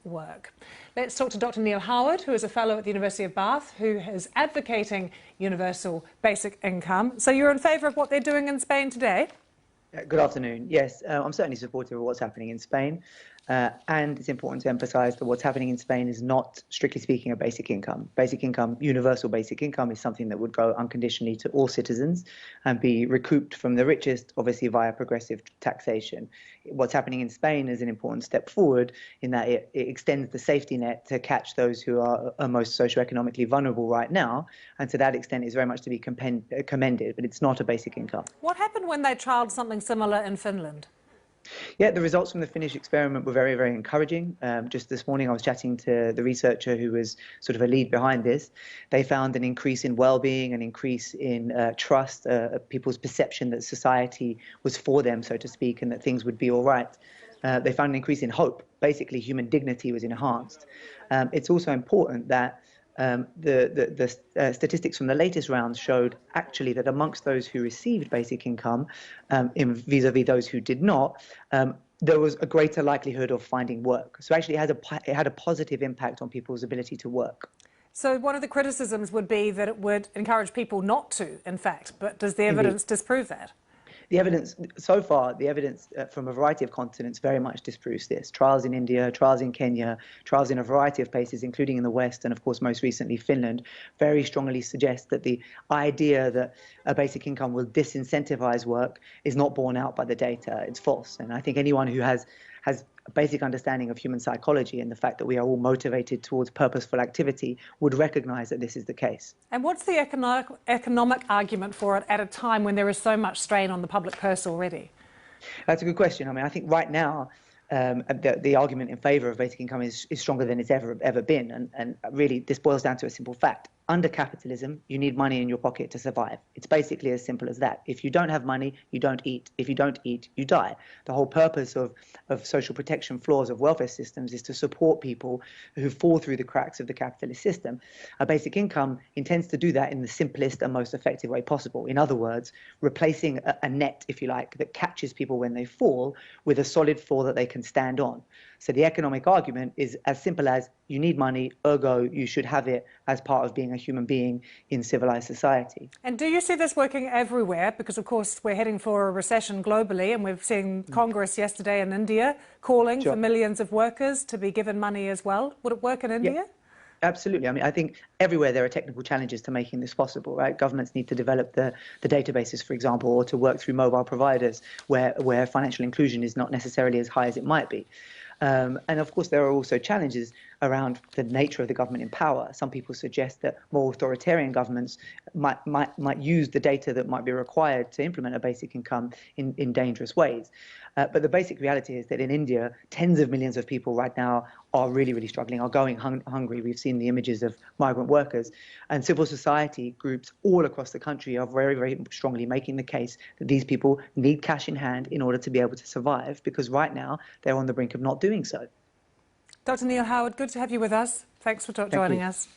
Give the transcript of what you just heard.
work. Let's talk to Dr. Neil Howard, who is a fellow at the University of Bath, who is advocating universal basic income. So you're in favour of what they're doing in Spain today? Good afternoon. Yes, I'm certainly supportive of what's happening in Spain. And it's important to emphasise that what's happening in Spain is not, strictly speaking, a basic income. Basic income, universal basic income, is something that would go unconditionally to all citizens and be recouped from the richest, obviously via progressive taxation. What's happening in Spain is an important step forward in that it extends the safety net to catch those who are most socioeconomically vulnerable right now. And to that extent, is very much to be commended, but it's not a basic income. What happened when they trialled something similar in Finland? Yeah, the results from the Finnish experiment were very, very encouraging. Just this morning, I was chatting to the researcher who was sort of a lead behind this. They found an increase in well-being, an increase in trust, people's perception that society was for them, so to speak, and that things would be all right. They found an increase in hope. Basically, human dignity was enhanced. It's also important that the statistics from the latest rounds showed actually that amongst those who received basic income, vis-a-vis those who did not, there was a greater likelihood of finding work. So actually it had a positive impact on people's ability to work. So one of the criticisms would be that it would encourage people not to, in fact, but does the evidence disprove that? The evidence, so far, the evidence from a variety of continents very much disproves this. Trials in India, trials in Kenya, trials in a variety of places, including in the West, and of course most recently Finland, very strongly suggest that the idea that a basic income will disincentivize work is not borne out by the data. It's false. And I think anyone who has a basic understanding of human psychology and the fact that we are all motivated towards purposeful activity would recognize that this is the case. And what's the economic argument for it at a time when there is so much strain on the public purse already? That's a good question. I mean, I think right now the argument in favour of basic income is stronger than it's ever been. And really, this boils down to a simple fact. Under capitalism, you need money in your pocket to survive. It's basically as simple as that. If you don't have money, you don't eat. If you don't eat, you die. The whole purpose of social protection floors of welfare systems is to support people who fall through the cracks of the capitalist system. A basic income intends to do that in the simplest and most effective way possible. In other words, replacing a net, if you like, that catches people when they fall with a solid floor that they can stand on. So the economic argument is as simple as you need money, ergo you should have it as part of being a human being in civilized society. And do you see this working everywhere? Because of course we're heading for a recession globally, and we've seen Congress yesterday in India calling for millions of workers to be given money as well. Would it work in India? Yeah. Absolutely. I mean, I think everywhere there are technical challenges to making this possible, right? Governments need to develop the databases, for example, or to work through mobile providers where financial inclusion is not necessarily as high as it might be. And of course, there are also challenges around the nature of the government in power. Some people suggest that more authoritarian governments might use the data that might be required to implement a basic income in dangerous ways. But the basic reality is that in India, tens of millions of people right now are really, really struggling, are going hungry. We've seen the images of migrant workers. And civil society groups all across the country are very, very strongly making the case that these people need cash in hand in order to be able to survive, because right now they're on the brink of not doing so. Dr. Neil Howard, good to have you with us. Thanks for joining us.